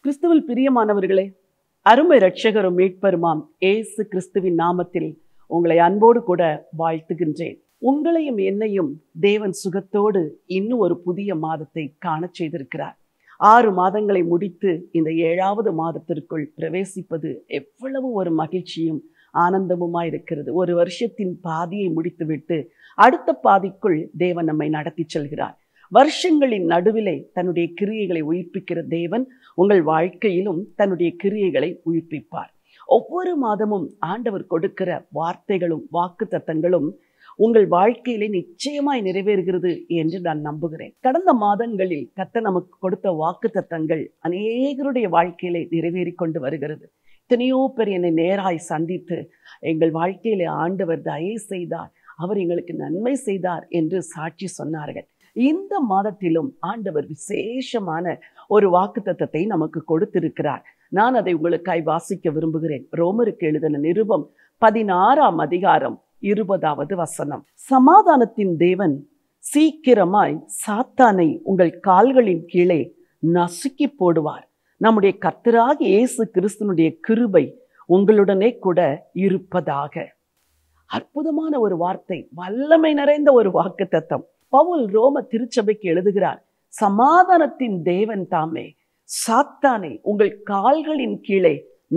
கிறிஸ்துவில் பிரியமானவர்களே, அருமை இரட்சகரும் மீட்பருமாம் இயேசு கிறிஸ்துவின் நாமத்தில் உங்களை அன்போடு கூட வாழ்த்துகின்றேன். உங்களையும் என்னையும் தேவன் சுகத்தோடு இன்னும் ஒரு புதிய மாதத்தை காண செய்திருக்கிறார். 6 மாதங்களை முடித்து இந்த 7வது மாதத்திற்குள் பிரவேசிப்பது எவ்வளவு ஒரு மகிழ்ச்சியும் ஆனந்தமுமாய் இருக்கிறது. ஒரு வருஷத்தின் பாதியை முடித்துவிட்டு அடுத்த பாதிக்குள் தேவன் நம்மை நடத்தி செல்கிறார். வருஷங்களின் நடுவிலே தன்னுடைய கிரியைகளை உயிர்ப்பிக்கிற தேவன் உங்கள் வாழ்க்கையிலும் தன்னுடைய கிரியைகளை உயிர்ப்பிப்பார். ஒவ்வொரு மாதமும் ஆண்டவர் கொடுக்கிற வார்த்தைகளும் வாக்குத்தத்தங்களும் உங்கள் வாழ்க்கையிலே நிச்சயமாய் நிறைவேறுகிறது என்று நான் நம்புகிறேன். கடந்த மாதங்களில் கர்த்தர் நமக்கு கொடுத்த வாக்குத்தத்தங்கள் அநேகருடைய வாழ்க்கையிலே நிறைவேறி கொண்டு வருகிறது. எத்தனையோ பேர் என்னை நேராய் சந்தித்து எங்கள் வாழ்க்கையிலே ஆண்டவர் தயவு செய்தார், அவர் எங்களுக்கு நன்மை செய்தார் என்று சாட்சி சொன்னார்கள். இந்த மாதத்திலும் ஆண்டவர் விசேஷமான ஒரு வாக்குத்தத்தத்தை நமக்கு கொடுத்திருக்கிறார். நான் அதை உங்களுக்காய் வாசிக்க விரும்புகிறேன். ரோமருக்கு எழுதின நிருபம் 16ஆம் அதிகாரம் 20வது வசனம். சமாதானத்தின் தேவன் சீக்கிரமாய் சாத்தானை உங்கள் கால்களின் கீழே நசுக்கி போடுவார். நம்முடைய கர்த்தராகிய இயேசு கிறிஸ்துவினுடைய கிருபை உங்களுடனே கூட இருப்பதாக. அற்புதமான ஒரு வார்த்தை, வல்லமை நிறைந்த ஒரு வாக்குத்தத்தம். பவுல் ரோம திருச்சபைக்கு எழுதுகிறார், சமாதானத்தின் தேவன் தாமே சாத்தானை உங்கள் கால்களின் கீழே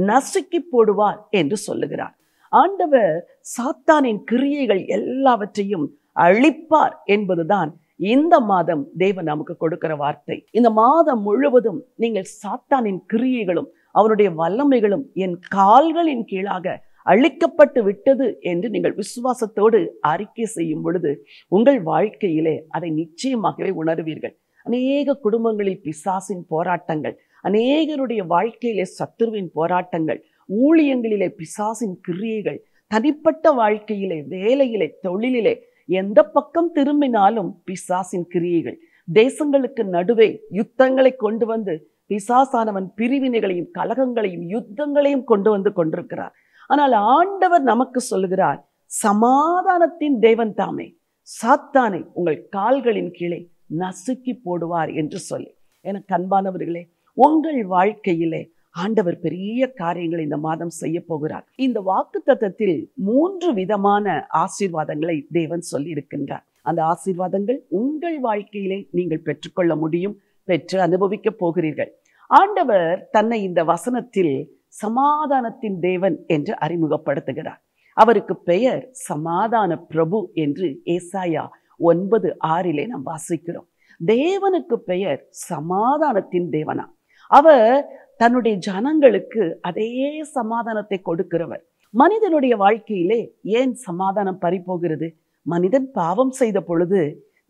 நசுக்கி போடுவார் என்று சொல்லுகிறார். ஆண்டவர் சாத்தானின் கிரியைகள் எல்லாவற்றையும் அழிப்பார் என்பதுதான் இந்த மாதம் தேவன் நமக்கு கொடுக்கிற வார்த்தை. இந்த மாதம் முழுவதும் நீங்கள் சாத்தானின் கிரியைகளும் அவனுடைய வல்லமைகளும் என் கால்களின் கீழாக அழிக்கப்பட்டு விட்டது என்று நீங்கள் விசுவாசத்தோடு அறிக்கை செய்யும் பொழுது உங்கள் வாழ்க்கையிலே அதை நிச்சயமாகவே உணர்வீர்கள். அநேக குடும்பங்களில் பிசாசின் போராட்டங்கள், அநேகருடைய வாழ்க்கையிலே சத்துருவின் போராட்டங்கள், ஊழியங்களிலே பிசாசின் கிரியைகள், தனிப்பட்ட வாழ்க்கையிலே, வேலையிலே, தொழிலிலே, எந்த பக்கம் திரும்பினாலும் பிசாசின் கிரியைகள். தேசங்களுக்கு நடுவே யுத்தங்களை கொண்டு வந்து பிசாசானவன் பிரிவினைகளையும் கலகங்களையும் யுத்தங்களையும் கொண்டு வந்து கொண்டிருக்கிறார். ஆனால் ஆண்டவர் நமக்கு சொல்லுகிறார், சமாதானத்தின் தேவன் தாமே சாத்தானை உங்கள் கால்களின் கீழே நசுக்கி போடுவார் என்று சொல்லி. எனக்கு அன்பானவர்களே, உங்கள் வாழ்க்கையிலே ஆண்டவர் பெரிய காரியங்களை இந்த மாதம் செய்ய போகிறார். இந்த வாக்குத்தத்தத்தில் 3 விதமான ஆசீர்வாதங்களை தேவன் சொல்லி இருக்கின்றார். அந்த ஆசீர்வாதங்கள் உங்கள் வாழ்க்கையிலே நீங்கள் பெற்றுக்கொள்ள முடியும், பெற்று அனுபவிக்க போகிறீர்கள். ஆண்டவர் தன்னை இந்த வசனத்தில் சமாதானத்தின் தேவன் என்று அறிமுகப்படுத்துகிறார். அவருக்கு பெயர் சமாதான பிரபு என்று ஏசாயா 9:6 நாம் வாசிக்கிறோம். தேவனுக்கு பெயர் சமாதானத்தின் தேவனா. அவர் தன்னுடைய ஜனங்களுக்கு அதே சமாதானத்தை கொடுக்கிறவர். மனிதனுடைய வாழ்க்கையிலே ஏன் சமாதானம் பறிபோகிறது? மனிதன் பாவம் செய்த பொழுது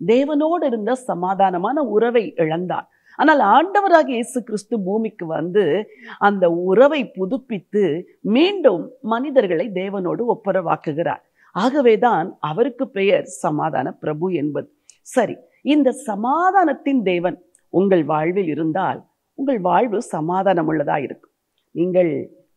தேவனோடு இருந்த சமாதானமான உறவை இழந்தான். ஆனால் ஆண்டவராகிய இயேசு கிறிஸ்து பூமிக்கு வந்து அந்த உறவை புதுப்பித்து மீண்டும் மனிதர்களை தேவனோடு ஒப்புரவாக்குகிறார். ஆகவேதான் அவருக்கு பெயர் சமாதான பிரபு என்பது. சரி, இந்த சமாதானத்தின் தேவன் உங்கள் வாழ்வில் இருந்தால் உங்கள் வாழ்வு சமாதானம் உள்ளதா இருக்கும். நீங்கள்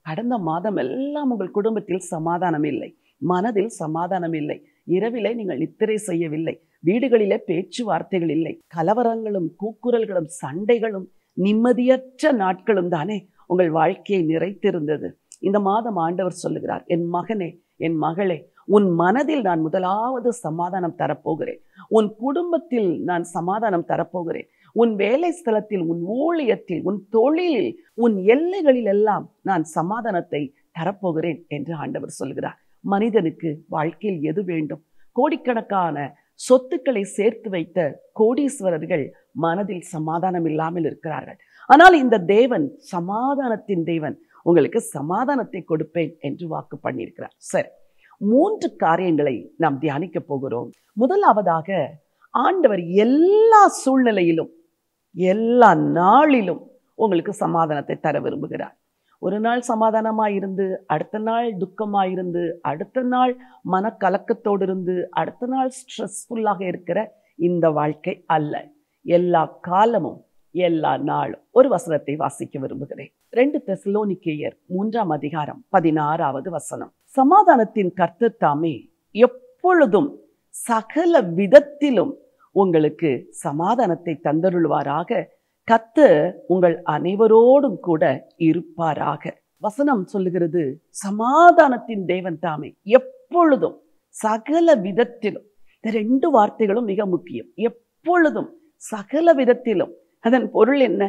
கடந்த மாதம் எல்லாம் உங்கள் குடும்பத்தில் சமாதானம் இல்லை, மனதில் சமாதானம் இல்லை, இரவிலே நீங்கள் நித்திரை செய்யவில்லை, வீடுகளிலே பேச்சுவார்த்தைகள் இல்லை, கலவரங்களும் கூக்குரல்களும் சண்டைகளும் நிம்மதியற்ற நாட்களும் தானே உங்கள் வாழ்க்கையை நிறைத்திருந்தது. இந்த மாதம் ஆண்டவர் சொல்லுகிறார், என் மகனே, என் மகளே, உன் மனதில் நான் முதலாவது சமாதானம் தரப்போகிறேன். உன் குடும்பத்தில் நான் சமாதானம் தரப்போகிறேன். உன் வேலை ஸ்தலத்தில், உன் ஊழியத்தில், உன் தொழிலில், உன் எல்லைகளில் எல்லாம் நான் சமாதானத்தை தரப்போகிறேன் என்று ஆண்டவர் சொல்கிறார். மனிதனுக்கு வாழ்க்கையில் எது வேண்டும்? கோடிக்கணக்கான சொத்துக்களை சேர்த்து வைத்த கோடீஸ்வரர்கள் மனதில் சமாதானம் இல்லாமல் இருக்கிறார்கள். ஆனால் இந்த தேவன் சமாதானத்தின் தேவன் உங்களுக்கு சமாதானத்தை கொடுப்பேன் என்று வாக்கு பண்ணியிருக்கிறார். சரி, 3 காரியங்களை நாம் தியானிக்க போகிறோம். முதலாவதாக, ஆண்டவர் எல்லா சூழ்நிலையிலும் எல்லா நாளிலும் உங்களுக்கு சமாதானத்தை தர விரும்புகிறார். ஒரு நாள் சமாதானமாயிருந்து, அடுத்த நாள் துக்கமாயிருந்து, அடுத்த நாள் மனக்கலக்கத்தோடு இருந்து, அடுத்த நாள் ஸ்ட்ரெஸ்ஃபுல்லாக இருக்கிற இந்த வாழ்க்கை அல்ல. எல்லா காலமும் எல்லா நாளும். ஒரு வசனத்தை வாசிக்க விரும்புகிறேன். 2 தெசலோனிக்கேயர் 3ஆம் அதிகாரம் 16வது வசனம். சமாதானத்தின் கர்த்தர் தாமே எப்பொழுதும் சகல விதத்திலும் உங்களுக்கு சமாதானத்தை தந்தருள்வாராக கர்த்தர் உங்கள் அனைவரோடும் கூட இருப்பாராக. வசனம் சொல்லுகிறது, சமாதானத்தின் தேவன் தாமே எப்பொழுதும் சகல விதத்திலும். இந்த 2 வார்த்தைகளும் மிக முக்கியம். எப்பொழுதும் சகல விதத்திலும். அதன் பொருள் என்ன?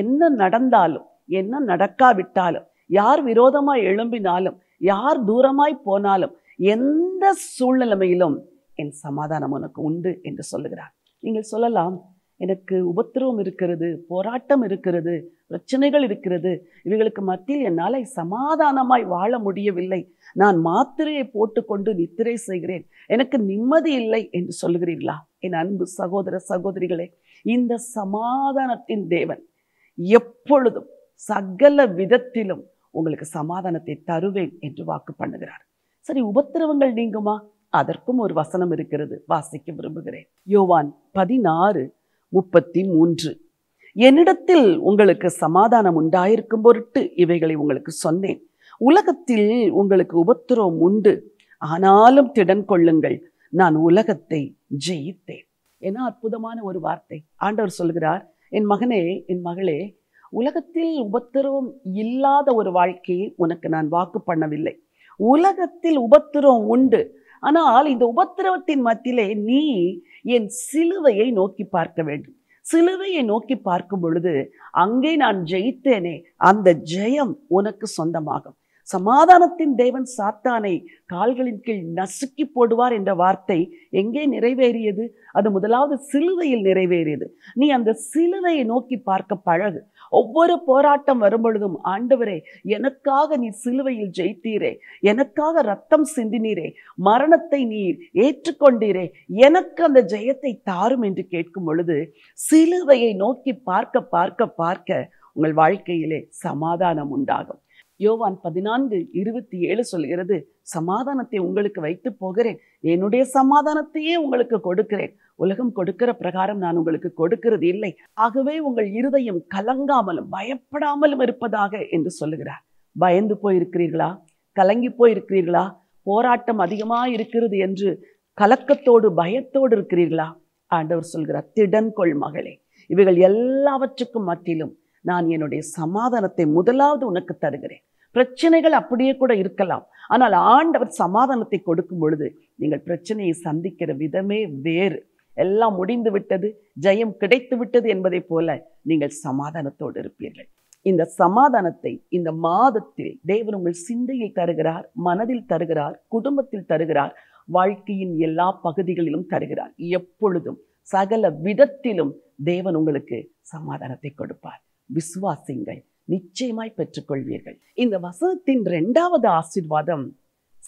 என்ன நடந்தாலும், என்ன நடக்காவிட்டாலும், யார் விரோதமாய் எழும்பினாலும், யார் தூரமாய் போனாலும், எந்த சூழ்நிலைமையிலும் என் சமாதானம் உனக்கு உண்டு என்று சொல்லுகிறார். நீங்கள் சொல்லலாம், எனக்கு உபத்திரவம் இருக்கிறது, போராட்டம் இருக்கிறது, பிரச்சனைகள் இருக்கிறது, இவைகளுக்கு மத்தியில் என்னால் சமாதானமாய் வாழ முடியவில்லை, நான் மாத்திரையை போட்டுக்கொண்டு நித்திரை செய்கிறேன், எனக்கு நிம்மதி இல்லை என்று சொல்லுகிறீர்களா? என் அன்பு சகோதர சகோதரிகளே, இந்த சமாதானத்தின் தேவன் எப்பொழுதும் சகல விதத்திலும் உங்களுக்கு சமாதானத்தை தருவேன் என்று வாக்கு பண்ணுகிறார். சரி, உபத்திரவங்கள் நீங்குமா? அதற்கும் ஒரு வசனம் இருக்கிறது, வாசிக்க விரும்புகிறேன். யோவான் 16:33. என்னிடத்தில் உங்களுக்கு சமாதானம் உண்டாயிருக்கும் பொருட்டு இவைகளை உங்களுக்கு சொன்னேன். உலகத்தில் உங்களுக்கு உபத்திரவம் உண்டு, ஆனாலும் திடன் கொள்ளுங்கள், நான் உலகத்தை ஜெயித்தேன். என்ன அற்புதமான ஒரு வார்த்தை! ஆண்டவர் சொல்கிறார், என் மகனே, என் மகளே, உலகத்தில் உபத்திரவம் இல்லாத ஒரு வாழ்க்கையை உனக்கு நான் வாக்கு பண்ணவில்லை. உலகத்தில் உபத்திரவம் உண்டு, ஆனால் இந்த உபத்திரவத்தின் மத்தியிலே நீ என் சிலுவையை நோக்கி பார்க்க வேண்டும். சிலுவையை நோக்கி பார்க்கும் பொழுது அங்கே நான் ஜெயித்தேனே, அந்த ஜெயம் உனக்கு சொந்தமாகும். சமாதானத்தின் தேவன் சாத்தானை கால்களின் கீழ் நசுக்கி போடுவார் என்ற வார்த்தை எங்கே நிறைவேறியது? அது முதலாவது சிலுவையில் நிறைவேறியது. நீ அந்த சிலுவையை நோக்கி பார்க்க பழகு. ஒவ்வொரு போராட்டம் வரும் பொழுதும், ஆண்டவரே, எனக்காக நீ சிலுவையில் ஜெயித்தீரே, எனக்காக ரத்தம் சிந்தினீரே, மரணத்தை நீர் ஏற்றுக்கொண்டீரே, எனக்கு அந்த ஜெயத்தை தாரும் என்று கேட்கும் பொழுது சிலுவையை நோக்கி பார்க்க பார்க்க பார்க்க உங்கள் வாழ்க்கையிலே சமாதானம் உண்டாகும். யோவான் 14:27 சொல்கிறது, சமாதானத்தை உங்களுக்கு வைத்து போகிறேன், என்னுடைய சமாதானத்தையே உங்களுக்கு கொடுக்கிறேன், உலகம் கொடுக்கிற பிரகாரம் நான் உங்களுக்கு கொடுக்கிறது இல்லை, ஆகவே உங்கள் இருதயம் கலங்காமலும் பயப்படாமலும் இருப்பதாக என்று சொல்லுகிறார். பயந்து போயிருக்கிறீர்களா? கலங்கி போயிருக்கிறீர்களா? போராட்டம் அதிகமாக இருக்கிறது என்று கலக்கத்தோடு பயத்தோடு இருக்கிறீர்களா? ஆண்டவர் சொல்கிறார், திடன் கொள் மகளே, இவைகள் எல்லாவற்றுக்கும் மத்தியிலும் நான் என்னுடைய சமாதானத்தை முதலாவது உனக்கு தருகிறேன். பிரச்சனைகள் அப்படியே கூட இருக்கலாம், ஆனால் ஆண்டவர் சமாதானத்தை கொடுக்கும் பொழுது நீங்கள் பிரச்சனையை சந்திக்கிற விதமே வேறு. எல்லாம் முடிந்து விட்டது, ஜெயம் கிடைத்து விட்டது என்பதை போல நீங்கள் சமாதானத்தோடு இருப்பீர்கள். இந்த சமாதானத்தை இந்த மாதத்தில் தேவன் உங்கள் சிந்தையில் தருகிறார், மனதில் தருகிறார், குடும்பத்தில் தருகிறார், வாழ்க்கையின் எல்லா பகுதிகளிலும் தருகிறார். எப்பொழுதும் சகல விதத்திலும் தேவன் உங்களுக்கு சமாதானத்தை கொடுப்பார். விசுவாசிங்கள், நிச்சயமாய் பெற்றுக்கொள்வீர்கள். இந்த வசனத்தின் 2வது ஆசீர்வாதம்,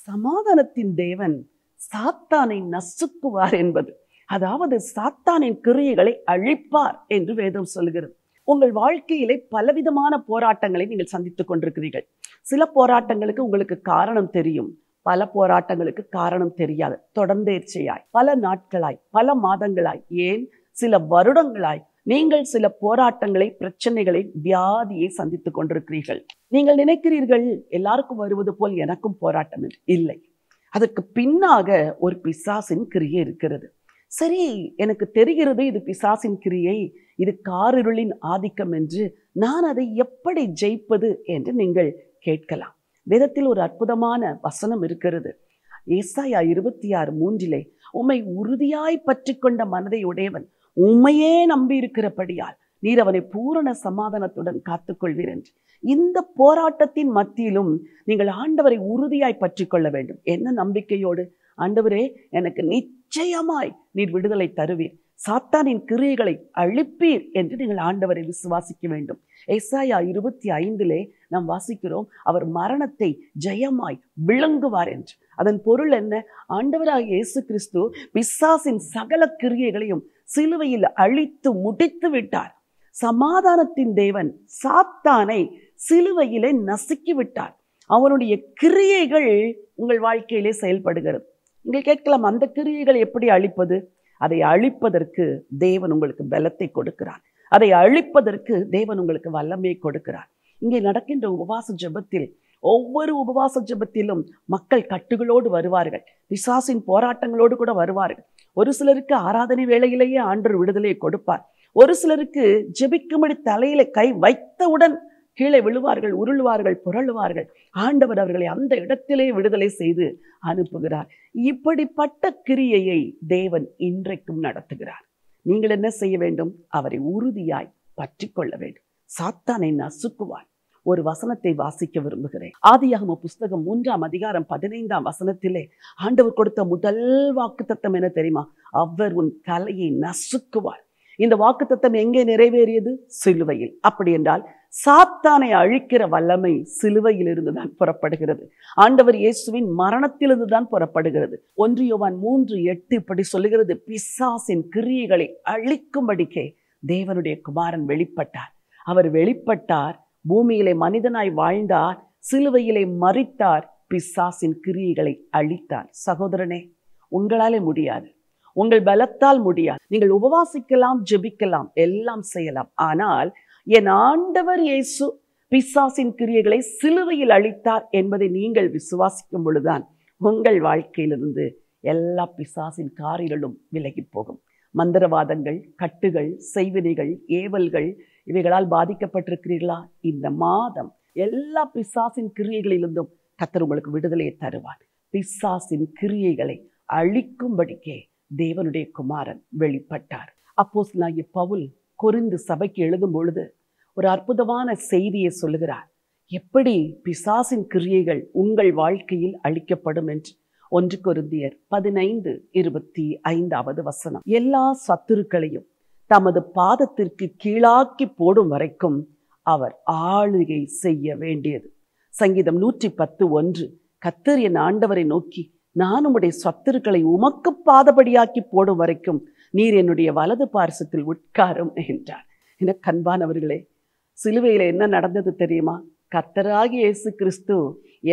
சமாதானத்தின் தேவன் சாத்தானை நசுக்குவார் என்பது. அதாவது சாத்தானின் கிரியைகளை அழிப்பார் என்று வேதம் சொல்கிறது. உங்கள் வாழ்க்கையிலே பலவிதமான போராட்டங்களை நீங்கள் சந்தித்துக் கொண்டிருக்கிறீர்கள். சில போராட்டங்களுக்கு உங்களுக்கு காரணம் தெரியும், பல போராட்டங்களுக்கு காரணம் தெரியாது. தொடர்ந்தேர்ச்சையாய் பல நாட்களாய், பல மாதங்களாய், ஏன் சில வருடங்களாய் நீங்கள் சில போராட்டங்களை, பிரச்சனைகளை, வியாதியை சந்தித்துக் கொண்டிருக்கிறீர்கள். நீங்கள் நினைக்கிறீர்கள், எல்லாருக்கும் வருவது போல் எனக்கும் போராட்டம் இல்லை. அதற்கு பின்னாக ஒரு பிசாசின் கிரியை இருக்கிறது. சரி, எனக்கு தெரிகிறது இது பிசாசின் கிரியை, இது காரிருளின் ஆதிக்கம் என்று, நான் அதை எப்படி ஜெயிப்பது என்று நீங்கள் கேட்கலாம். வேதத்தில் ஒரு அற்புதமான வசனம் இருக்கிறது. ஏசாயா 26:3 உம்மை உறுதியாய் பற்றி கொண்ட மனதை உடையவன் உம்மையே நம்பி இருக்கிறபடியால் நீர் அவனை பூரண சமாதானத்துடன் காத்துக்கொள்வீர் என்று. இந்த போராட்டத்தின் மத்தியிலும் நீங்கள் ஆண்டவரை உறுதியாய் பற்றி கொள்ள வேண்டும். என்ன நம்பிக்கையோடு? ஆண்டவரே, எனக்கு நிச்சயமாய் நீர் விடுதலை தருவீர், சாத்தானின் கிரியைகளை அழிப்பீர் என்று நீங்கள் ஆண்டவரை விசுவாசிக்க வேண்டும். ஏசாயா 25 நாம் வாசிக்கிறோம், அவர் மரணத்தை ஜெயமாய் விளங்குவார் என்று. அதன் பொருள் என்ன? ஆண்டவராக இயேசு கிறிஸ்து பிசாசின் சகல கிரியைகளையும் சிலுவையில் அழித்து முடித்து விட்டார். சமாதானத்தின் தேவன் சாத்தானை சிலுவையிலே நசுக்கி விட்டார். அவனுடைய கிரியைகள் உங்கள் வாழ்க்கையிலே செயல்படுகிறது. நீங்கள் கேட்கலாம், அந்த கிரியைகள் எப்படி அழிப்பது? அதை அழிப்பதற்கு தேவன் உங்களுக்கு பலத்தை கொடுக்கிறார். அதை அழிப்பதற்கு தேவன் உங்களுக்கு வல்லமையை கொடுக்கிறார். இங்கே நடக்கின்ற உபவாச ஜெபத்தில், ஒவ்வொரு உபவாச ஜெபத்திலும் மக்கள் கட்டுகளோடு வருவார்கள், பிசாசின் போராட்டங்களோடு கூட வருவார்கள். ஒரு சிலருக்கு ஆராதனை வேளையிலேயே ஆண்டவர் விடுதலையை கொடுப்பார். ஒரு சிலருக்கு ஜெபிக்கும்படி தலையில கை வைத்தவுடன் கீழே விழுவார்கள், உருளுவார்கள், புரளுவார்கள். ஆண்டவர் அவர்களை அந்த இடத்திலே விடுதலை செய்து அனுப்புகிறார். இப்படிப்பட்ட கிரியையை தேவன் இன்றைக்கும் நடத்துகிறார். நீங்கள் என்ன செய்ய வேண்டும்? அவரை உறுதியாய் பற்றி கொள்ள வேண்டும். சாத்தானை நசுக்குவார். ஒரு வசனத்தை வாசிக்க விரும்புகிறேன். ஆதியாகம புஸ்தகம் 3ஆம் அதிகாரம் 15ஆம் வசனத்திலே ஆண்டவர் கொடுத்த முதல் வாக்குத்தத்தம் என்ன தெரியுமா? அவர் உன் தலையை நசுக்குவார். இந்த வாக்குத்தத்தம் எங்கே நிறைவேறியது? சிலுவையில். அப்படி என்றால் சாத்தானை அழிக்கிற வல்லமை சிலுவையில் இருந்துதான் புறப்படுகிறது. ஆண்டவர் இயேசுவின் மரணத்திலிருந்து தான் புறப்படுகிறது. 1 யோவான் 3:8 இப்படி சொல்லுகிறது, பிசாசின் கிரியைகளை அழிக்கும்படிக்கே தேவனுடைய குமாரன் வெளிப்பட்டார். அவர் வெளிப்பட்டார், பூமியிலே மனிதனாய் வாழ்ந்தார், சிலுவையிலே மரித்தார், பிசாசின் கிரியைகளை அழித்தார். சகோதரனே, உங்களாலே முடியாது, உங்கள் பலத்தால் முடியாது. நீங்கள் உபவாசிக்கலாம், ஜெபிக்கலாம், எல்லாம் செய்யலாம். ஆனால் என் ஆண்டவர் இயேசு பிசாசின் கிரியைகளை சிலுவையில் அழித்தார் என்பதை நீங்கள் விசுவாசிக்கும் பொழுதுதான் உங்கள் வாழ்க்கையிலிருந்து எல்லா பிசாசின் காரியங்களும் விலகி போகும். மந்திரவாதங்கள், கட்டுகள், செய்வினைகள், ஏவல்கள் இவைகளால் பாதிக்கப்பட்டிருக்கிறீர்களா? இந்த மாதம் எல்லா பிசாசின் கிரியைகளிலிருந்தும் கர்த்தர் உங்களுக்கு விடுதலையை தருவார். பிசாசின் கிரியைகளை அழிக்கும்படிக்கே தேவனுடைய குமாரன் வெளிப்பட்டார். அப்போஸ்தலனாகிய பவுல் கொரிந்து சபைக்கு எழுதும் பொழுது ஒரு அற்புதமான செய்தியை சொல்லுகிறார். எப்படி பிசாசின் கிரியைகள் உங்கள் வாழ்க்கையில் அழிக்கப்படும் என்று. 1 கொரிந்தியர் 15:25 வசனம். எல்லா சத்துருக்களையும் தமது பாதத்திற்கு கீழாக்கி போடும் வரைக்கும் அவர் ஆளுகை செய்ய வேண்டியது. சங்கீதம் 110:1 கர்த்தர் என் ஆண்டவரை நோக்கி, நான் உம்முடைய சத்துருக்களை உமக்கு பாதபடியாக்கி போடும் வரைக்கும் நீர் என்னுடைய வலது பார்சத்தில் உட்காரும் என்றார். என கண்பானவர்களே, சிலுவையில் என்ன நடந்தது தெரியுமா? கர்த்தராகிய இயேசு கிறிஸ்து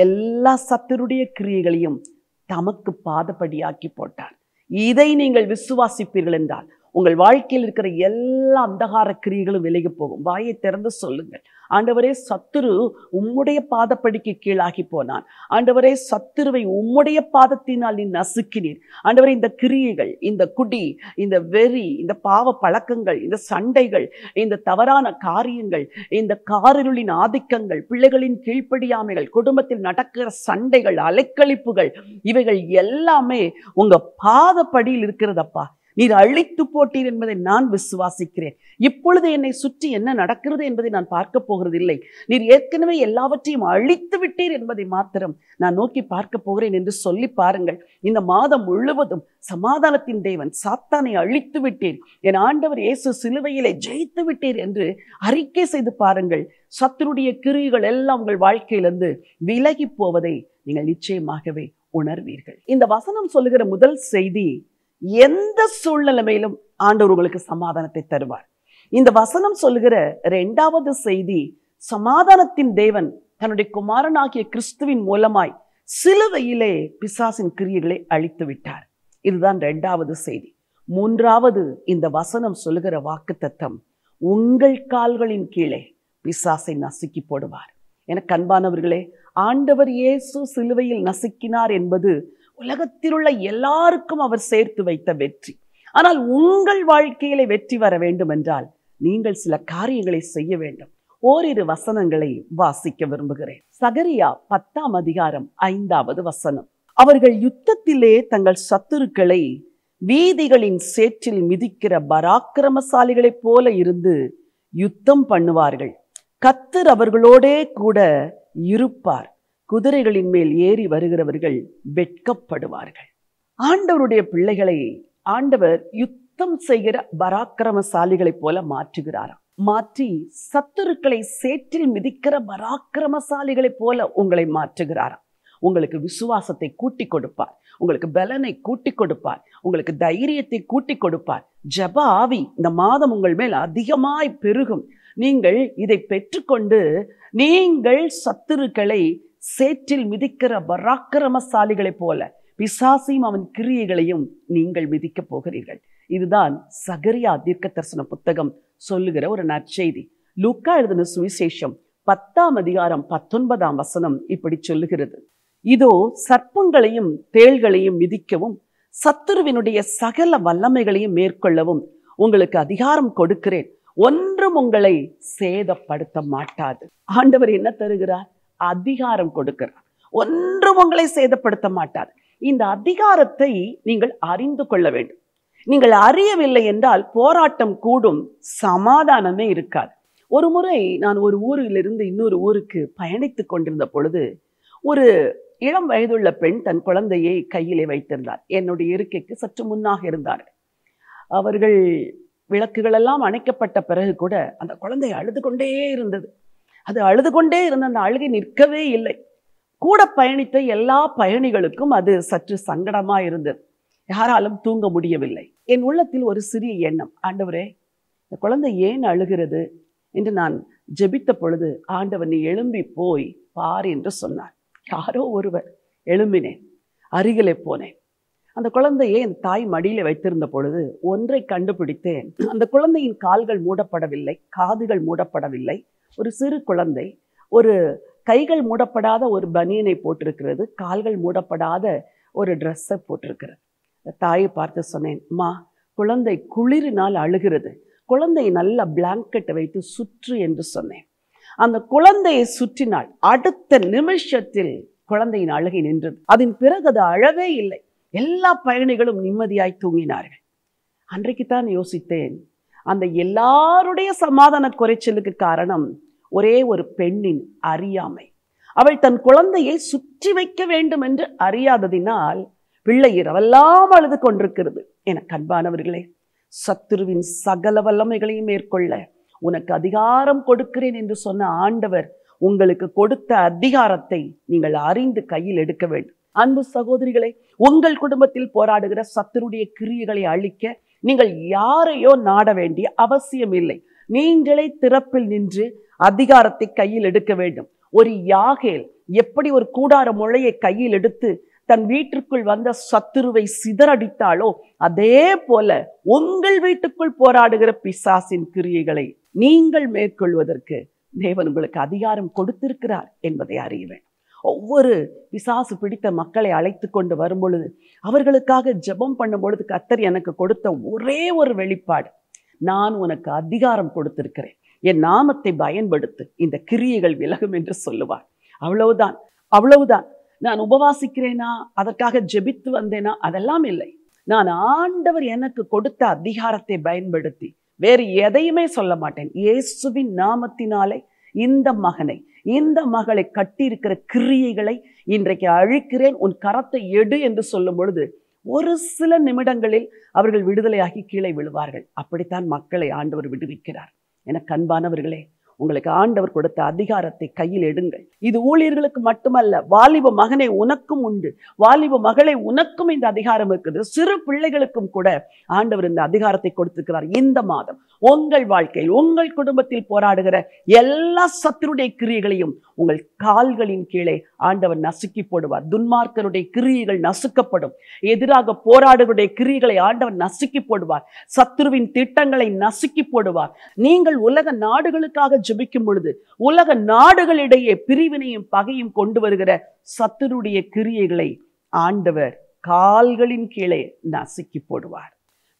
எல்லா சத்துருடைய கிரியைகளையும் தமக்கு பாதபடியாக்கி போட்டார். இதை நீங்கள் விசுவாசிப்பீர்கள் என்றால் உங்கள் வாழ்க்கையில் இருக்கிற எல்லா அந்தகார கிரியைகளும் விலகி போகும். வாயை திறந்து சொல்லுங்கள், ஆண்டவரே, சத்துரு உம்முடைய பாதப்படிக்கு கீழாகி போனான். ஆண்டவரே, சத்துருவை உம்முடைய பாதத்தினால் நீ நசுக்கினீர். ஆண்டவரே, இந்த கிரியைகள், இந்த குடி, இந்த வெறி, இந்த பாவ பழக்கங்கள், இந்த சண்டைகள், இந்த தவறான காரியங்கள், இந்த காரிருளின் ஆதிக்கங்கள், பிள்ளைகளின் கீழ்ப்படியாமைகள், குடும்பத்தில் நடக்கிற சண்டைகள், அலைக்கழிப்புகள், இவைகள் எல்லாமே உங்க பாதப்படியில் இருக்கிறதப்பா. நீர் அழித்து போட்டீர் என்பதை நான் விசுவாசிக்கிறேன். இப்பொழுது என்னை சுற்றி என்ன நடக்கிறது என்பதை நான் பார்க்க போகிறதில்லை. நீர் ஏற்கனவே எல்லாவற்றையும் அழித்து விட்டீர் என்பதை மாத்திரம் நான் நோக்கி பார்க்க போகிறேன் என்று சொல்லி பாருங்கள். இந்த மாதம் முழுவதும் சமாதானத்தின் தேவன், சாத்தானை அழித்து விட்டீர், என் ஆண்டவர் இயேசு சிலுவையிலே ஜெயித்து விட்டீர் என்று அறிக்கை செய்து பாருங்கள். சத்துருடைய கிரியைகள் எல்லாம் உங்கள் வாழ்க்கையிலிருந்து விலகி போவதை நீங்கள் நிச்சயமாகவே உணர்வீர்கள். இந்த வசனம் சொல்லுகிற முதல் செய்தி, எந்த சூழ்நிலையிலும் ஆண்டவர் உங்களுக்கு சமாதானத்தை தருவார். இந்த வசனம் சொல்லுகிற 2வது செய்தி, சமாதானத்தின் தேவன் தன்னுடைய குமாரனாகிய கிறிஸ்துவின் மூலமாய் சிலுவையிலே பிசாசின் கிரியைகளை அழித்து விட்டார். இதுதான் 2வது செய்தி. 3வது இந்த வசனம் சொல்லுகிற வாக்குத்தத்தம், உங்கள் கால்களின் கீழே பிசாசை நசுக்கி போடுவார். எனக்கு அன்பானவர்களே, ஆண்டவர் இயேசு சிலுவையில் நசுக்கினார் என்பது உலகத்தில் உள்ள எல்லாருக்கும் அவர் சேர்த்து வைத்த வெற்றி. ஆனால் உங்கள் வாழ்க்கையிலே வெற்றி வர வேண்டும் என்றால் நீங்கள் சில காரியங்களை செய்ய வேண்டும். ஓரிரு வசனங்களை வாசிக்க விரும்புகிறேன். சகரியா 10ஆம் அதிகாரம் 5வது வசனம். அவர்கள் யுத்தத்திலே தங்கள் சத்துருக்களை வீதிகளின் சேற்றில் மிதிக்கிற பராக்கிரமசாலிகளைப் போல இருந்து யுத்தம் பண்ணுவார்கள். கர்த்தர் அவர்களோடே கூட இருப்பார். குதிரைகளின் மேல் ஏறி வருகிறவர்கள் வெட்கப்படுவார்கள். ஆண்டவருடைய பிள்ளைகளை ஆண்டவர் யுத்தம் செய்கிற பராக்கிரமசாலிகளைப் போல மாற்றுகிறாராம். மாற்றி சத்துருக்களை சேற்றில் மிதிக்கிற பராக்கிரமசாலிகளைப் போல உங்களை மாற்றுகிறாராம். உங்களுக்கு விசுவாசத்தை கூட்டி கொடுப்பார், உங்களுக்கு பலனை கூட்டி கொடுப்பார், உங்களுக்கு தைரியத்தை கூட்டி கொடுப்பார். ஜெப ஆவி இந்த மாதம் உங்கள் மேல் அதிகமாய் பெருகும். நீங்கள் இதை பெற்றுக்கொண்டு நீங்கள் சத்துருக்களை சேற்றில் மிதிக்கிற பராக்கிரமசாலிகளைப் போல பிசாசையும் அவன் கிரியைகளையும் நீங்கள் மிதிக்க போகிறீர்கள். இதுதான் சகரியா தீர்க்க தரிசன புத்தகம் சொல்லுகிற ஒரு நற்செய்தி. லூக்கா எழுதின சுவிசேஷம் 10ஆம் அதிகாரம் 19ஆம் வசனம் இப்படி சொல்லுகிறது, இதோ சர்ப்பங்களையும் தேள்களையும் மிதிக்கவும் சத்துருவினுடைய சகல வல்லமைகளையும் மேற்கொள்ளவும் உங்களுக்கு அதிகாரம் கொடுக்கிறேன், ஒன்றும் உங்களை சேதப்படுத்த மாட்டாது. ஆண்டவர் என்ன தருகிறார்? அதிகாரம் கொடுக்கிறார். ஒன்றும் உங்களை சேதப்படுத்த மாட்டாது. இந்த அதிகாரத்தை நீங்கள் அறிந்து கொள்ள வேண்டும். நீங்கள் அறியவில்லை என்றால் போராட்டம் கூடும், சமாதானமே இருக்காது. ஒரு முறை நான் ஒரு ஊரிலிருந்து இன்னொரு ஊருக்கு பயணித்துக் கொண்டிருந்த பொழுது ஒரு இளம் வயதுள்ள பெண் தன் குழந்தையை கையிலே வைத்திருந்தார். என்னுடைய இருக்கைக்கு சற்று முன்னாக இருந்தார்கள். அவர்கள் விளக்குகள் எல்லாம் அணைக்கப்பட்ட பிறகு கூட அந்த குழந்தை அழுது கொண்டே இருந்தது. அது அழுது கொண்டே இருந்த அந்த அழுகை நிற்கவே இல்லை. கூட பயணித்த எல்லா பயணிகளுக்கும் அது சற்று சங்கடமா இருந்தது. யாராலும் தூங்க முடியவில்லை. என் உள்ளத்தில் ஒரு சிறிய எண்ணம், ஆண்டவரே, இந்த குழந்தை ஏன் அழுகிறது என்று நான் ஜெபித்த பொழுது, ஆண்டவர், நீ எழும்பி போய் பார் என்று சொன்னார். யாரோ ஒருவர். எழும்பினேன், அருகிலே போனேன். அந்த குழந்தையை என் தாய் மடியில வைத்திருந்த பொழுது ஒன்றை கண்டுபிடித்தேன். அந்த குழந்தையின் கால்கள் மூடப்படவில்லை, காதுகள் மூடப்படவில்லை. ஒரு சிறு குழந்தை ஒரு கைகள் மூடப்படாத ஒரு பனியனை போட்டிருக்கிறது, கால்கள் மூடப்படாத ஒரு ட்ரெஸ்ஸை போட்டிருக்கிறது. தாயை பார்த்து சொன்னேன், அம்மா, குழந்தை குளிரினால் அழுகிறது, குழந்தையை நல்ல பிளாங்கெட்டை வைத்து சுற்று என்று சொன்னேன். அந்த குழந்தையை சுற்றினால் அடுத்த நிமிஷத்தில் குழந்தையின் அழுகை நின்றது. அதன் பிறகு அது அழவே இல்லை. எல்லா பயணிகளும் நிம்மதியாய் தூங்கினார்கள். அன்றைக்குத்தான் யோசித்தேன், அந்த எல்லாருடைய சமாதான குறைச்சலுக்கு காரணம் ஒரே ஒரு பெண்ணின் அறியாமை. அவள் தன் குழந்தையை சுற்றி வைக்க வேண்டும் என்று அறியாததினால் பிள்ளை இரவெல்லாம் அழுது கொண்டிருக்கிறது. எனக்கு அன்பானவர்களே, சத்துருவின் சகல வல்லமைகளையும் மேற்கொள்ள உனக்கு அதிகாரம் கொடுக்கிறேன் என்று சொன்ன ஆண்டவர் உங்களுக்கு கொடுத்த அதிகாரத்தை நீங்கள் அறிந்து கையில் எடுக்க வேண்டும். அன்பு சகோதரிகளே, உங்கள் குடும்பத்தில் போராடுகிற சத்துருடைய கிரியைகளை அழிக்க நீங்கள் யாரையோ நாட வேண்டிய அவசியம் இல்லை. நீங்களே திறப்பில் நின்று அதிகாரத்தை கையில் எடுக்க வேண்டும். ஒரு யாகேல் எப்படி ஒரு கூடார முளையை கையில் எடுத்து தன் வீட்டிற்குள் வந்த சத்துருவை சிதறடித்தாளோ, அதே போல உங்கள் வீட்டுக்குள் போராடுகிற பிசாசின் கிரியைகளை நீங்கள் மேற்கொள்வதற்கு தேவன் உங்களுக்கு அதிகாரம் கொடுத்திருக்கிறார் என்பதை அறிய வேண்டும். ஒவ்வொரு பிசாசு பிடித்த மக்களை அழைத்து கொண்டு வரும் பொழுது, அவர்களுக்காக ஜெபம் பண்ணும் பொழுது கர்த்தர் எனக்கு கொடுத்த ஒரே ஒரு வெளிப்பாடு, நான் உனக்கு அதிகாரம் கொடுத்திருக்கிறேன், என் நாமத்தை பயன்படுத்து, இந்த கிரியைகள் விலகும் என்று சொல்லுவார். அவ்வளவுதான், அவ்வளவுதான். நான் உபவாசிக்கிறேனா, அதற்காக ஜெபித்து வந்தேனா, அதெல்லாம் இல்லை. நான் ஆண்டவர் எனக்கு கொடுத்த அதிகாரத்தை பயன்படுத்தி வேறு எதையுமே சொல்ல மாட்டேன். இயேசுவின் நாமத்தினாலே இந்த மகனை, இந்த மகளை கட்டியிருக்கிற கிரியைகளை இன்றைக்கு அழிக்கிறேன், உன் கரத்தை எடு என்று சொல்லும் பொழுது ஒரு சில நிமிடங்களில் அவர்கள் விடுதலையாகி கீழே விழுவார்கள். அப்படித்தான் மக்களை ஆண்டவர் விடுவிக்கிறார். எனக்கு அன்பானவர்களே, உங்களுக்கு ஆண்டவர் கொடுத்த அதிகாரத்தை கையில் எடுங்கள். இது ஊழியர்களுக்கு மட்டுமல்ல, வாலிப மகனை உனக்கும் உண்டு, வாலிப மகளை உனக்கும் இந்த அதிகாரம் இருக்குது. சிறு பிள்ளைகளுக்கும் கூட ஆண்டவர் இந்த அதிகாரத்தை கொடுத்திருக்கிறார். இந்த மாதம் உங்கள் வாழ்க்கையில், உங்கள் குடும்பத்தில் போராடுகிற எல்லா சத்துருடைய கிரியைகளையும் உங்கள் கால்களின் கீழே ஆண்டவர் நசுக்கி போடுவார். துன்மார்க்கருடைய கிரியைகள் நசுக்கப்படும். எதிராக போராடுகளுடைய கிரியைகளை ஆண்டவர் நசுக்கி போடுவார். சத்துருவின் திட்டங்களை நசுக்கி போடுவார். நீங்கள் உலக நாடுகளுக்காக ஜெபிக்கும் பொழுது உலக நாடுகளிடையே பிரிவினையும் பகையும் கொண்டு வருகிற சத்துருடைய கிரியைகளை ஆண்டவர் கால்களின் கீழே நசுக்கி போடுவார்.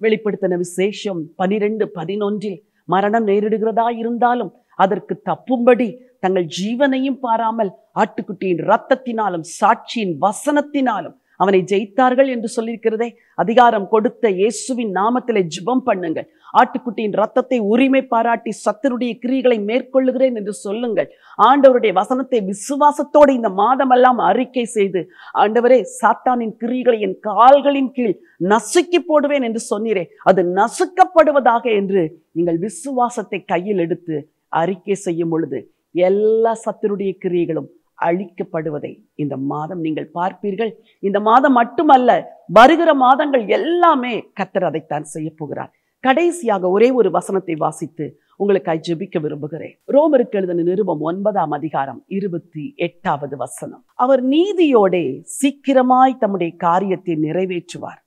வெளிப்படுத்தின விசேஷம் 12:11 மரணம் நேரிடுகிறதா இருந்தாலும் அதற்கு தப்பும்படி தங்கள் ஜீவனையும் பாராமல் ஆட்டுக்குட்டியின் இரத்தத்தினாலும் சாட்சியின் வசனத்தினாலும் அவனை ஜெயித்தார்கள் என்று சொல்லியிருக்கிறதே. அதிகாரம் கொடுத்த இயேசுவின் நாமத்திலே ஜெபம் பண்ணுங்கள். ஆட்டுக்குட்டியின் இரத்தத்தை உரிமை பாராட்டி சத்துருடைய கிரியைகளை மேற்கொள்ளுகிறேன் என்று சொல்லுங்கள். ஆண்டவருடைய வசனத்தை விசுவாசத்தோடு இந்த மாதமெல்லாம் அறிக்கை செய்து, ஆண்டவரே, சாத்தானின் கிரியைகளை என் கால்களின் கீழ் நசுக்கி போடுவேன் என்று சொன்னீரே, அது நசுக்கப்படுவதாக என்று நீங்கள் விசுவாசத்தை கையில் எடுத்து அறிக்கை செய்யும் பொழுது எல்லா சத்துருடைய கிரியைகளும் அழிக்கப்படுவதை இந்த மாதம் நீங்கள் பார்ப்பீர்கள். இந்த மாதம் மட்டுமல்ல, வருகிற மாதங்கள் எல்லாமே கர்த்தர் அதைத்தான் செய்ய போகிறார். கடைசியாக ஒரே ஒரு வசனத்தை வாசித்து உங்களுக்காய் ஜெபிக்க விரும்புகிறேன். ரோமருக்கு எழுதின நிருபம் 9ஆம் அதிகாரம் 28வது வசனம். அவர் நீதியோடே சீக்கிரமாய் தம்முடைய காரியத்தை நிறைவேற்றுவார்.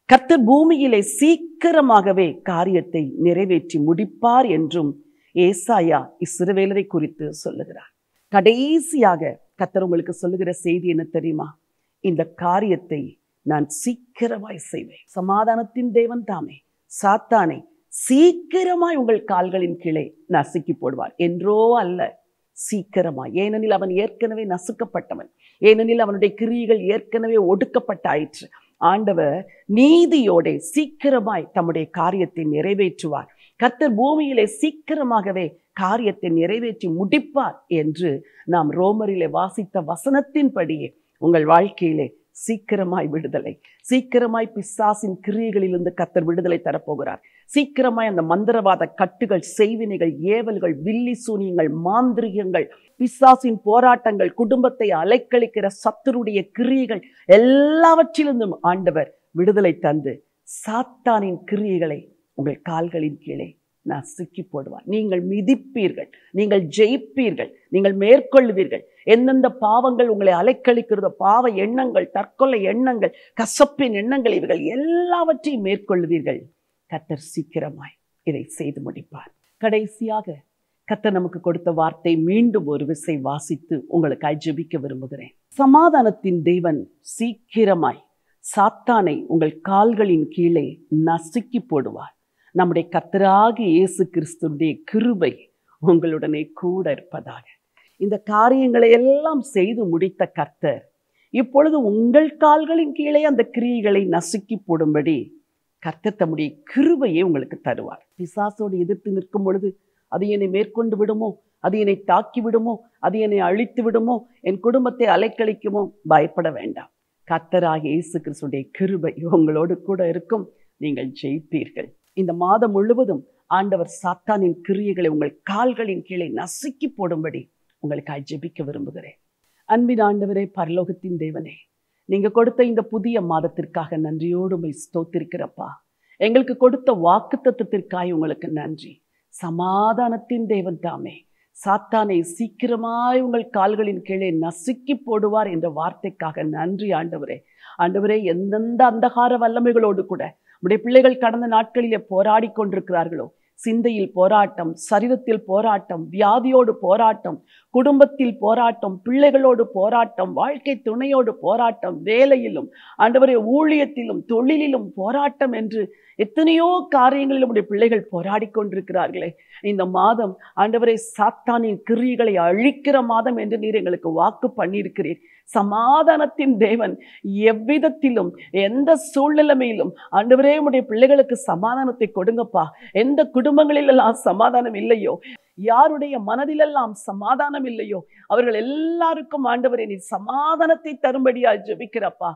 கர்த்தர் பூமியிலே சீக்கிரமாகவே காரியத்தை நிறைவேற்றி முடிப்பார் என்றும் ஏசாயா இஸ்ரவேலரை குறித்து சொல்லுகிறார். கடைசியாக கர்த்தர் உங்களுக்கு சொல்லுகிற செய்தி என்ன தெரியுமா? இந்த காரியத்தை நான் சீக்கிரமாய் செய்வேன். சமாதானத்தின் தேவன் தாமே சாத்தானை சீக்கிரமாய் உங்கள் கால்களின் கீழே நசுக்கி போடுவார். என்றோ அல்ல, சீக்கிரமாய். ஏனெனில் அவன் ஏற்கனவே நசுக்கப்பட்டவன். ஏனெனில் அவனுடைய கிரியைகள் ஏற்கனவே ஒடுக்கப்பட்டாயிற்று. ஆண்டவர் நீதியோட சீக்கிரமாய் தம்முடைய காரியத்தை நிறைவேற்றுவார். கர்த்தர் பூமியிலே சீக்கிரமாகவே காரியத்தை நிறைவேற்றி முடிப்பார் என்று நாம் ரோமரிலே வாசித்த வசனத்தின்படியே உங்கள் வாழ்க்கையிலே சீக்கிரமாய் விடுதலை, சீக்கிரமாய் பிசாசின் கிரியைகளிலிருந்து கர்த்தர் விடுதலை தரப்போகிறார். சீக்கிரமாய் அந்த மந்திரவாத கட்டுகள், செய்வினைகள், ஏவல்கள், வில்லி சூனியங்கள், மாந்திரிகங்கள், பிசாசின் போராட்டங்கள், குடும்பத்தை அலைக்கழிக்கிற சத்துருடைய கிரியைகள் எல்லாவற்றிலிருந்தும் ஆண்டவர் விடுதலை தந்து சாத்தானின் கிரியைகளை உங்கள் கால்களின் கீழே நசுக்கி போடுவார். நீங்கள் மிதிப்பீர்கள், நீங்கள் ஜெயிப்பீர்கள், நீங்கள் மேற்கொள்வீர்கள். எந்தெந்த பாவங்கள் உங்களை அலைக்கழிக்கிறதோ, பாவ எண்ணங்கள், தற்கொலை எண்ணங்கள், கசப்பின் எண்ணங்கள், இவைகள் எல்லாவற்றையும் மேற்கொள்வீர்கள். கர்த்தர் சீக்கிரமாய் இதை செய்து முடிப்பார். கடைசியாக கர்த்தர் நமக்கு கொடுத்த வார்த்தை மீண்டும் ஒரு விசை வாசித்து உங்களுக்கு ஜெபிக்க விரும்புகிறேன். சமாதானத்தின் தேவன் சீக்கிரமாய் சாத்தானை உங்கள் கால்களின் கீழே நசுக்கி போடுவார். நம்முடைய கர்த்தராகிய இயேசு கிறிஸ்துவின் கிருபை உங்களுடனே கூட இருப்பதாக. இந்த காரியங்களை எல்லாம் செய்து முடித்த கர்த்தர் இப்பொழுது உங்கள் கால்களின் கீழே அந்த கிரியைகளை நசுக்கி போடும்படி கர்த்தர் தம்முடைய கிருபையை உங்களுக்கு தருவார். பிசாசோடு எதிர்த்து நிற்கும் பொழுது அது என்னை மேற்கொண்டு விடுமோ, அது என்னை தாக்கி விடுமோ, அது என்னை அழித்து விடுமோ, என் குடும்பத்தை அலைக்கழிக்குமோ, பயப்பட வேண்டாம். கர்த்தராகிய இயேசு கிறிஸ்துவின் கிருபை உங்களோடு கூட இருக்கும். நீங்கள் ஜெயிப்பீர்கள். இந்த மாதம் முழுவதும் ஆண்டவர் சாத்தானின் கிரியைகளை உங்கள் கால்களின் கீழே நசுக்கி போடும்படி உங்களுக்கு ஜெபிக்க விரும்புகிறேன். அன்பின் ஆண்டவரே, பரலோகத்தின் தேவனே, நீங்க கொடுத்த இந்த புதிய மாதத்திற்காக நன்றியோடு உம்மை ஸ்தோத்திரிக்கிறப்பா. எங்களுக்கு கொடுத்த வாக்குத்தத்தத்திற்காக உங்களுக்கு நன்றி. சமாதானத்தின் தேவன் தாமே சாத்தானை சீக்கிரமாய் உங்கள் கால்களின் கீழே நசுக்கி போடுவார் என்ற வார்த்தைக்காக நன்றி ஆண்டவரே. ஆண்டவரே, எந்தெந்த அந்தகார வல்லமைகளோடு கூட உடைய பிள்ளைகள் கடந்த நாட்களிலே போராடி கொண்டிருக்கிறார்களோ, சிந்தையில் போராட்டம், சரீரத்தில் போராட்டம், வியாதியோடு போராட்டம், குடும்பத்தில் போராட்டம், பிள்ளைகளோடு போராட்டம், வாழ்க்கை துணையோடு போராட்டம், வேலையிலும் ஆண்டவரே ஊழியத்திலும் தொழிலிலும் போராட்டம் என்று எத்தனையோ காரியங்களிலும் உடைய பிள்ளைகள் போராடி கொண்டிருக்கிறார்களே. இந்த மாதம் ஆண்டவரே சாத்தானின் கிரியைகளை அழிக்கிற மாதம் என்று நீர் எங்களுக்கு வாக்கு பண்ணியிருக்கிறீர். சமாதானத்தின் தேவன் எவ்விதத்திலும் எந்த சூழ்நிலைமையிலும் ஆண்டவரே உடைய பிள்ளைகளுக்கு சமாதானத்தை கொடுங்கப்பா. எந்த குடும்பங்களிலெல்லாம் சமாதானம் இல்லையோ, யாருடைய மனதிலெல்லாம் சமாதானம் இல்லையோ, அவர்கள் எல்லாருக்கும் ஆண்டவரே நீ சமாதானத்தை தரும்படியா ஜெபிக்கிறப்பா.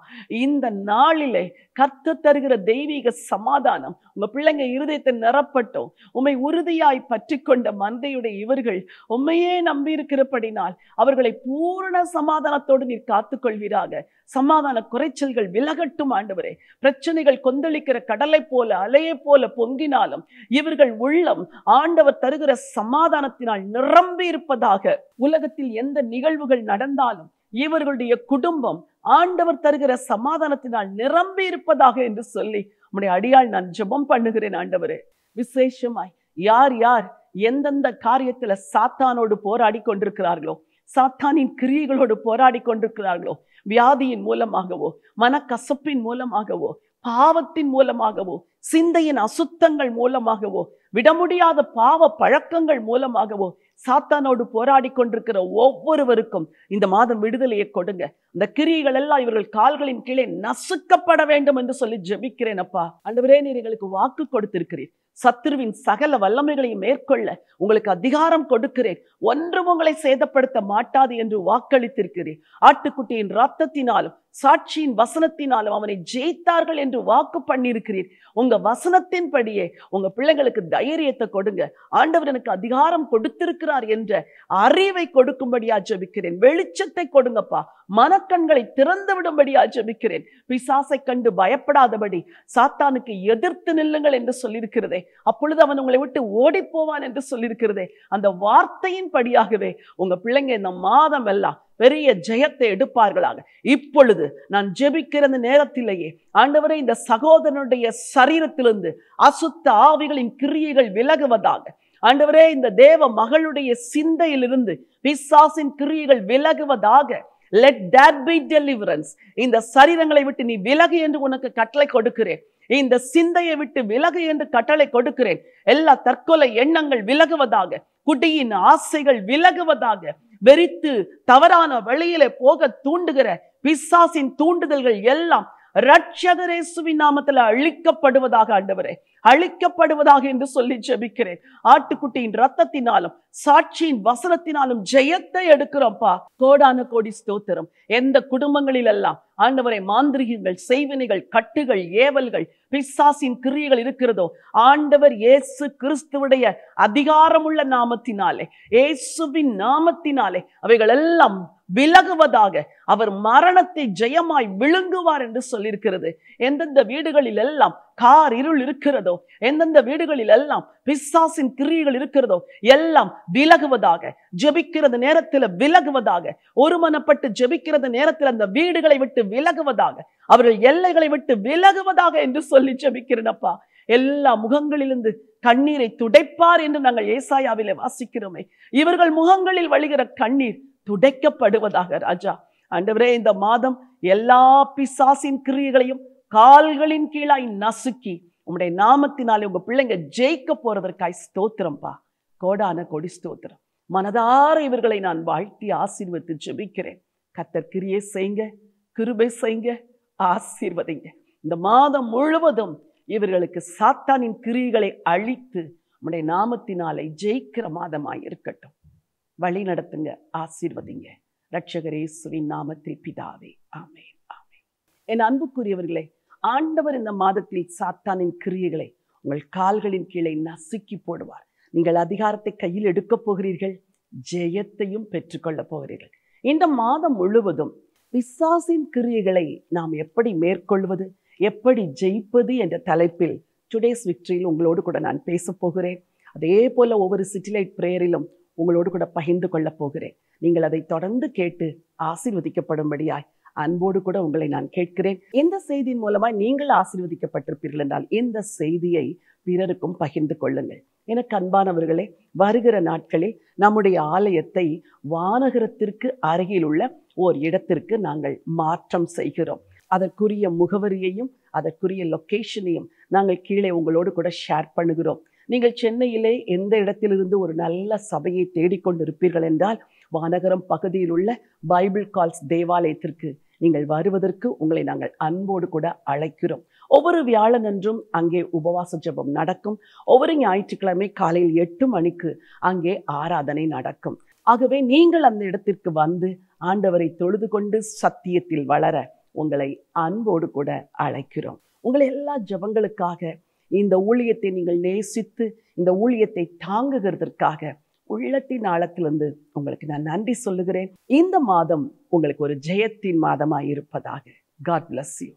இந்த நாளிலே கர்த்தர் தருகிற தெய்வீக சமாதானம் உங்க பிள்ளைங்க இருதயத்தை நிரப்பட்டும். உம்மை உறுதியாய் பற்றி கொண்ட மந்தையுடைய இவர்கள் உம்மையே நம்பி இருக்கிறபடினால் அவர்களை பூரண சமாதானத்தோடு நீர் காத்துக்கொள்வீராக. சமாதான குறைச்சல்கள் விலகட்டும் ஆண்டவரே. பிரச்சனைகள் கொந்தளிக்கிற கடலை போல அலையை போல பொங்கினாலும் இவர்கள் உள்ளம் ஆண்டவர் தருகிற சமாதானத்தினால் நிரம்பி இருப்பதாக. உலகத்தில் எந்த நிகழ்வுகள் நடந்தாலும் இவர்களுடைய குடும்பம் ஆண்டவர் தருகிற சமாதானத்தினால் நிரம்பி இருப்பதாக என்று சொல்லி உம்முடைய அடியாள் நான் ஜெபம் பண்ணுகிறேன் ஆண்டவரே. விசேஷமாய் யார் யார் எந்தெந்த காரியத்துல சாத்தானோடு போராடி கொண்டிருக்கிறார்களோ, சாத்தானின் கிரியைகளோடு போராடி கொண்டிருக்கிறார்களோ, வியாதியின் மூலமாகவோ, மனக்கசப்பின் மூலமாகவோ, பாவத்தின் மூலமாகவோ, சிந்தையின் அசுத்தங்கள் மூலமாகவோ, விட முடியாத பாவ பழக்கங்கள் மூலமாகவோ சாத்தானோடு போராடி கொண்டிருக்கிற ஒவ்வொருவருக்கும் இந்த மாதம் விடுதலையை கொடுங்க. இந்த கிரியைகள் எல்லாம் இவர்கள் கால்களின் கீழே நசுக்கப்பட வேண்டும் என்று சொல்லி ஜெபிக்கிறேன் அப்பா. ஆண்டவரே, நீர் எங்களுக்கு வாக்கு கொடுத்திருக்கிறீர். சத்துருவின் சகல வல்லமைகளையும் மேற்கொள்ள உங்களுக்கு அதிகாரம் கொடுக்கிறேன், ஒன்றும் உங்களை சேதப்படுத்த மாட்டாது என்று வாக்களித்திருக்கிறீர். ஆட்டுக்குட்டியின் ரத்தத்தினாலும் சாட்சியின் வசனத்தினாலும் அவனை ஜெயித்தார்கள் என்று வாக்கு பண்ணியிருக்கிறீர். உங்க வசனத்தின்படியே உங்க பிள்ளைகளுக்கு தைரியத்தை கொடுங்க. ஆண்டவர் எனக்கு அதிகாரம் கொடுத்திருக்கிறார் என்ற அறிவை கொடுக்கும்படியா ஜெபிக்கிறேன். வெளிச்சத்தை கொடுங்கப்பா. மனக்கண்களை திறந்து விடும்படியா ஜெபிக்கிறேன். பிசாசை கண்டு பயப்படாதபடி சாத்தானுக்கு எதிர்த்து நில்லுங்கள் என்று சொல்லியிருக்கிறதே, அப்பொழுது அவன் உங்களை விட்டு ஓடி போவான் என்று சொல்லியிருக்கிறதே, அந்த வார்த்தையின் படியாகவே உங்க பிள்ளைங்க இந்த மாதம் எல்லாம் பெரிய ஜெயத்தை எடுப்பார்களாக. இப்பொழுது நான் ஜெபிக்கிற நேரத்திலேயே ஆண்டவரே, இந்த சகோதரனுடைய சரீரத்திலிருந்து அசுத்த ஆவிகளின் கிரியைகள் விலகுவதாக. ஆண்டவரே, இந்த தேவ மகளுடைய சிந்தையிலிருந்து பிசாசின் கிரியைகள் விலகுவதாக. let that be deliverance. இந்த சரீரங்களை விட்டு நீ விலகு என்று உனக்கு கட்டளை கொடுக்கிறேன். இந்த சிந்தையை விட்டு விலகு என்று கட்டளை கொடுக்கிறேன். எல்லா தற்கொலை எண்ணங்கள் விலகுவதாக, குடியின் ஆசைகள் விலகுவதாக, வெறித்து தவறான வழியிலே போக தூண்டுகிற பிசாசின் தூண்டுதல்கள் எல்லாம் இரட்சகர் இயேசுவின் நாமத்தில் அழிக்கப்படுவதாக, ஆண்டவரே அழிக்கப்படுவதாக என்று சொல்லி ஜெபிக்கிறேன். ஆட்டுக்குட்டியின் ரத்தத்தினாலும் சாட்சியின் வசனத்தினாலும் ஜெயத்தை எடுக்கிறோம்ப்பா. கோடான கோடி ஸ்தோத்திரம். எந்த குடும்பங்களில் எல்லாம் ஆண்டவரை மாந்திரிகங்கள், செய்வினைகள், கட்டுகள், ஏவல்கள், பிசாசின் கிரியைகள் இருக்கிறதோ, ஆண்டவர் இயேசு கிறிஸ்துவுடைய அதிகாரமுள்ள நாமத்தினாலே, இயேசுவின் நாமத்தினாலே அவைகள் எல்லாம் விலகுவதாக. அவர் மரணத்தை ஜெயமாய் விழுங்குவார் என்று சொல்லியிருக்கிறது. எந்தெந்த வீடுகளில் எல்லாம் கார் இருள் இருக்கிறதோ, எந்தெந்த வீடுகளில் எல்லாம் பிசாசின் கிரியைகள் இருக்கிறதோ எல்லாம் விலகுவதாக. ஜெபிக்கிறது நேரத்தில் விலகுவதாக. ஒருமனப்பட்டு ஜெபிக்கிறது நேரத்தில் அந்த வீடுகளை விட்டு விலகுவதாக, அவர்கள் எல்லைகளை விட்டு விலகுவதாக என்று சொல்லி ஜெபிக்கிறேனப்பா. எல்லா முகங்களிலிருந்து கண்ணீரை துடைப்பார் என்று நாங்கள் ஏசாயாவிலே வாசிக்கிறோமே. இவர்கள் முகங்களில் வழிகிற கண்ணீர் துடைக்கப்படுவதாக. ராஜா ஆண்டவரே, இந்த மாதம் எல்லா பிசாசின் கிரியைகளையும் கால்களின் கீழாய் நசுக்கி உம்முடைய நாமத்தினாலே உங்க பிள்ளைங்க ஜெயிக்க போறதற்காய் ஸ்தோத்திரம்பா. கோடான கொடி ஸ்தோத்திரம். மனதார இவர்களை நான் வாழ்த்தி ஆசீர்வதித்து ஜெபிக்கிறேன். கர்த்தர் கிரியை செய்யுங்க, கிருபை செய்யுங்க, ஆசீர்வதிங்க. இந்த மாதம் முழுவதும் இவர்களுக்கு சாத்தானின் கிரியைகளை அழித்து உம்முடைய நாமத்தினாலே ஜெயிக்கிற மாதமாய் இருக்கட்டும். வழி நடத்துங்க, ஆசீர்வதிங்க. இரட்சகர் இயேசுவின் நாமத்தில் பிதாவே, ஆமென், ஆமென். என் அன்புக்குரியவர்களே, ஆண்டவர் இந்த மாதத்தில் சாத்தானின் கிரியைகளை உங்கள் கால்களின் கீழே நசுக்கி போடுவார். நீங்கள் அதிகாரத்தை கையில் எடுக்க போகிறீர்கள், ஜெயத்தையும் பெற்றுக்கொள்ள போகிறீர்கள். இந்த மாதம் முழுவதும் பிசாசின் கிரியைகளை நாம் எப்படி மேற்கொள்வது, எப்படி ஜெயிப்பது என்ற தலைப்பில் டுடேஸ் விக்டரியில் உங்களோடு கூட நான் பேச போகிறேன். அதே போல ஒவ்வொரு சிட்டிலைட் பிரேயரிலும் உங்களோடு கூட பகிர்ந்து கொள்ள போகிறேன். நீங்கள் அதை தொடர்ந்து கேட்டு ஆசீர்வதிக்கப்படும்படியாய் அன்போடு கூட உங்களை நான் கேட்கிறேன். இந்த செய்தியின் மூலமாய் நீங்கள் ஆசீர்வதிக்கப்பட்டிருப்பீர்கள் என்றால் இந்த செய்தியை பிறருக்கும் பகிர்ந்து கொள்ளுங்கள். எனக்கு அன்பானவர்களே, வருகிற நாட்களில் நம்முடைய ஆலயத்தை வானகரத்திற்கு அருகில் உள்ள ஓர் இடத்திற்கு நாங்கள் மாற்றம் செய்கிறோம். அதற்குரிய முகவரியையும் அதற்குரிய லொகேஷனையும் நாங்கள் கீழே உங்களோடு கூட ஷேர் பண்ணுகிறோம். நீங்கள் சென்னையிலே எந்த இடத்திலிருந்து ஒரு நல்ல சபையை தேடிக்கொண்டிருப்பீர்கள் என்றால் வானகரம் பகுதியில் உள்ள பைபிள் கால்ஸ் தேவாலயத்திற்கு நீங்கள் வருவதற்கு உங்களை நாங்கள் அன்போடு கூட அழைக்கிறோம். ஒவ்வொரு வியாழனன்றும் அங்கே உபவாச ஜெபம் நடக்கும். ஒவ்வொரு ஞாயிற்றுக்கிழமை காலையில் 8 மணிக்கு அங்கே ஆராதனை நடக்கும். ஆகவே நீங்கள் அந்த இடத்திற்கு வந்து ஆண்டவரை தொழுது கொண்டு சத்தியத்தில் வளர உங்களை அன்போடு கூட அழைக்கிறோம். உங்களை எல்லா ஜெபங்களுக்காக, இந்த ஊழியத்தை நீங்கள் நேசித்து இந்த ஊழியத்தை தாங்குகிறதற்காக உள்ளத்தின் ஆழத்திலிருந்து உங்களுக்கு நான் நன்றி சொல்லுகிறேன். இந்த மாதம் உங்களுக்கு ஒரு ஜெயத்தின் மாதமாய் இருப்பதாக. God bless you.